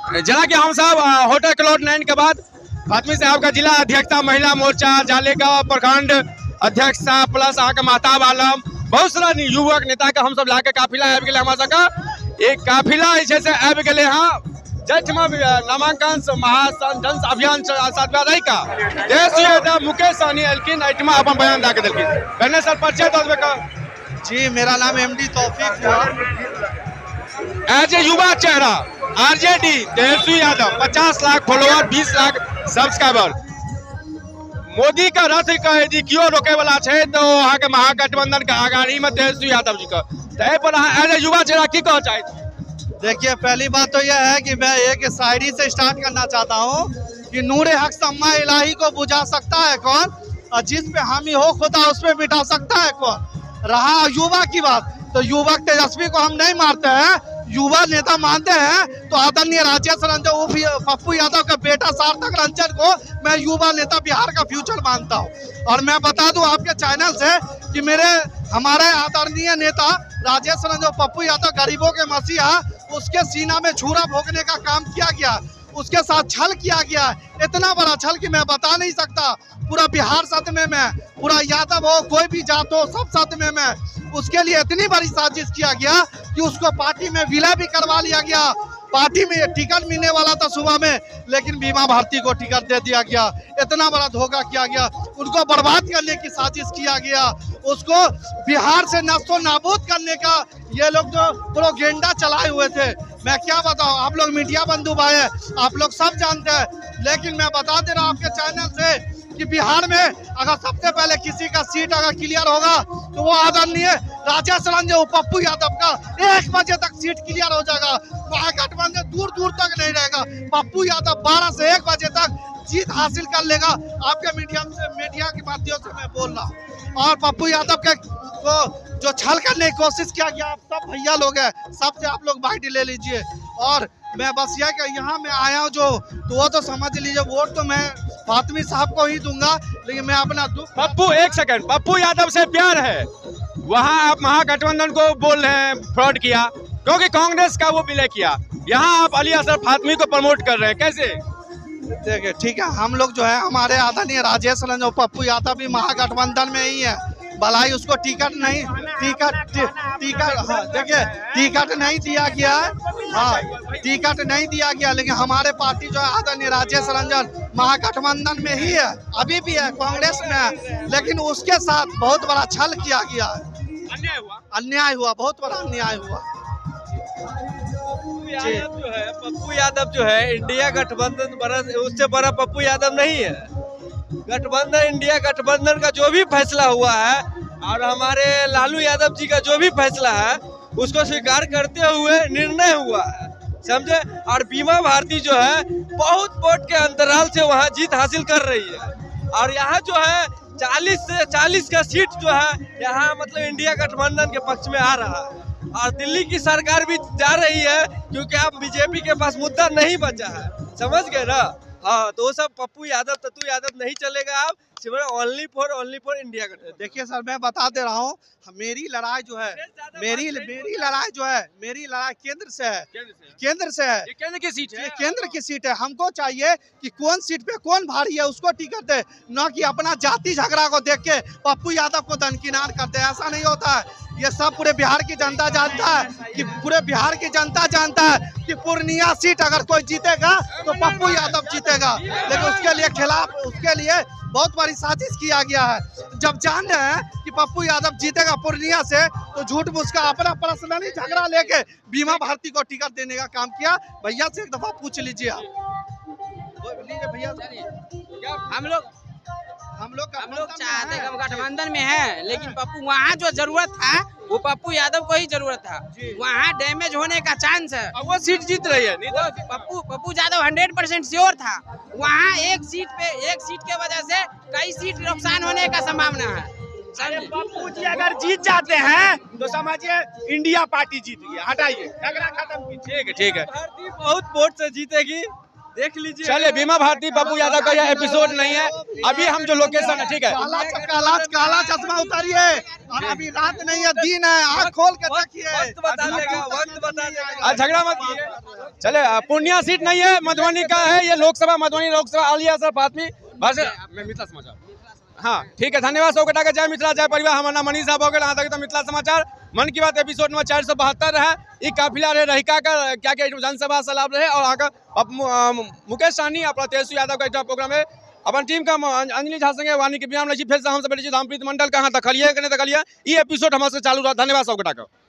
जरा कि हम सब होटल क्लाउड 9 के बाद फातमी साहब का जिला अध्यक्षता महिला मोर्चा जालेगा प्रखंड अध्यक्षता प्लस अहाँ के महताब आलम बहुत सारा युवक नेता के हम सब लाके काफिला आबि गेलै हमरा सबके एक काफिला जे छै आबि गेलै हाँ जठमा नामांकन महाजन अभियान रही का देश मुकेश सहनी एलखिन एहिठमा अपन बयान दे के देलखिन। पहले सर परिचय दे देबै। जी मेरा नाम एमडी तौफीक हुआ। एज ए युवा चेहरा RJD Tejashwi Yadav 50 lakh follower 20 lakh subscriber Modi का रथ का यदि क्यों रोके वाला है तो वहाँ के महागठबंधन का आगाड़ी में तेजस्वी यादव जी का पर एज ए युवा चेहरा की कह चाहे। देखिए पहली बात तो यह है कि मैं एक शायरी से स्टार्ट करना चाहता हूँ कि नूरे हक सम्मा इलाही को बुझा सकता है कौन और जिस पे हामी हो खुदा उस पे मिटा सकता है कौन। रहा युवा की बात तो युवक तेजस्वी को हम नहीं मारते हैं, युवा नेता मानते हैं तो आदरणीय राजेश रंजन पप्पू यादव का बेटा सार्थक रंजन को मैं युवा नेता बिहार का फ्यूचर मानता हूं। और मैं बता दूं आपके चैनल से कि हमारे आदरणीय नेता राजेश रंजन पप्पू यादव गरीबों के मसीहा उसके सीना में छुरा भोगने का काम किया गया, उसके साथ छल किया गया, इतना बड़ा छल कि मैं बता नहीं सकता। पूरा बिहार साथ में मैं, पूरा यादव हो कोई भी जात हो सब साथ में मैं, उसके लिए इतनी बड़ी साजिश किया गया कि उसको पार्टी में विलय भी करवा लिया गया। पार्टी में टिकट मिलने वाला था सुबह में लेकिन बीमा भारती को टिकट दे दिया गया। इतना बड़ा धोखा किया गया, उनको बर्बाद करने की साजिश किया गया, उसको बिहार से नस्तो नाबूद करने का ये लोग जो प्रोपेगेंडा चलाए हुए थे। मैं क्या बताऊं, आप लोग मीडिया बंधु भाई हैं, आप लोग सब जानते हैं। लेकिन मैं बता दे रहा हूं आपके चैनल से कि बिहार में अगर सबसे पहले किसी का सीट अगर क्लियर होगा तो वो आदरणीय राजेश रंजन पप्पू यादव का 1 बजे तक सीट क्लियर हो जाएगा। महागठबंधन दूर दूर तक नहीं रहेगा। पप्पू यादव 12 से 1 बजे तक जीत हासिल कर लेगा। आपके मीडिया के माध्यम से मैं बोल रहा हूँ। और पप्पू यादव के को जो छल करने की कोशिश किया गया, आप सब भैया लोग हैं, सबसे आप लोग बाइट ले लीजिए। और मैं बस यह कि यहाँ मैं आया हूँ जो तो वो तो समझ लीजिए वोट तो मैं फातमी साहब को ही दूंगा, लेकिन मैं अपना पप्पू एक सेकंड, पप्पू यादव से प्यार है वहाँ आप महागठबंधन को बोल रहे हैं फ्रॉड किया क्योंकि कांग्रेस का वो विलय किया, यहाँ आप अली असर फातमी को प्रमोट कर रहे हैं, कैसे? देखिए ठीक है, हम लोग जो है हमारे आदरणीय राजेश रंजन पप्पू यादव भी महागठबंधन में ही है। भलाई उसको टिकट नहीं देखिए टिकट नहीं दिया गया है, हाँ टिकट नहीं दिया गया, लेकिन हमारे पार्टी जो है आदरणीय राजेश रंजन महागठबंधन में ही है, अभी भी है, कांग्रेस में है। लेकिन उसके साथ बहुत बड़ा छल किया गया है, अन्याय हुआ, बहुत बड़ा अन्याय हुआ। पप्पू यादव जो है इंडिया गठबंधन उससे बड़ा पप्पू यादव नहीं है। गठबंधन इंडिया गठबंधन का जो भी फैसला हुआ है और हमारे लालू यादव जी का जो भी फैसला है उसको स्वीकार करते हुए निर्णय हुआ है, समझे। और बीमा भारती जो है बहुत वोट के अंतराल से वहाँ जीत हासिल कर रही है। और यहाँ जो है 40 से 40 का सीट जो है यहाँ मतलब इंडिया गठबंधन के पक्ष में आ रहा है। और दिल्ली की सरकार भी जा रही है क्योंकि अब बीजेपी के पास मुद्दा नहीं बचा है, समझ गए ना। हाँ तो सब पप्पू यादव तत्तू यादव नहीं चलेगा, आप ओनली फॉर इंडिया का। देखिए सर मैं बता दे रहा हूँ, मेरी लड़ाई जो है मेरी लड़ाई केंद्र से है, केंद्र से है। केंद्र की सीट है, केंद्र की सीट है। हमको चाहिए कि कौन सीट पे कौन भारी है उसको टिकट दे, न कि अपना जाति झगड़ा को देख के पप्पू यादव को दरकिनार करते हैं। ऐसा नहीं होता है, ये सब पूरे बिहार की जनता जानता है कि पूरे बिहार की जनता जानता है कि पूर्णिया सीट अगर कोई जीतेगा तो पप्पू यादव जीतेगा। लेकिन उसके लिए बहुत बड़ी साजिश किया गया है। जब जान रहे हैं कि पप्पू यादव जीतेगा पूर्णिया से तो झूठ मुझका अपना पर्सनली झगड़ा लेके बीमा भारती को टिकट देने का काम किया। भैया से एक दफा पूछ लीजिए आप, भैया हम लोग चाहते हैं गठबंधन में है, लेकिन पप्पू वहाँ जो जरूरत था वो पप्पू यादव को ही जरूरत था, वहाँ डैमेज होने का चांस है। वो सीट जीत रही है, नहीं तो पप्पू यादव 100% श्योर था। वहाँ एक सीट के वजह से कई सीट नुकसान होने का संभावना है। पप्पू जी अगर जीत जाते हैं तो समझिए इंडिया पार्टी जीत गई, हटाइए झगड़ा खत्म कीजिए। ठीक है, बहुत वोट से जीतेगी, देख लीजिए। चलिए बीमा भारती पप्पू यादव का यह एपिसोड नहीं है, अभी हम जो लोकेशन है, ठीक है, काला चश्मा उतारिए और अभी रात नहीं है दिन है, आँख खोल के देखिए, वक्त बता देगा। झगड़ा मत कीजिए। चले पूर्णिया सीट नहीं है, मधुबनी का है ये लोकसभा, मधुबनी लोकसभा आलिया सर फातमी बस मिथिला समाचार। हाँ ठीक है, धन्यवाद सब के। जय मिथिला जय परिवार। हमारा नाम मनीष साहब हो गए। यहाँ तक तो मिथिला समाचार मन की बात एपिसोड नंबर 472 है। ये काफिला रहे रहिका का क्या क्या जनसभा सलाब रहे और यहाँ का मुकेश सहनी अपना तेजस्वी यादव का प्रोग्राम है। अपन टीम का अंजलि झा संगे वानी के बियाम फिर से हम सब धामप्रीत मंडल कहाँ तक ये एपिसोड हमारे चालू रहा। धन्यवाद सब के।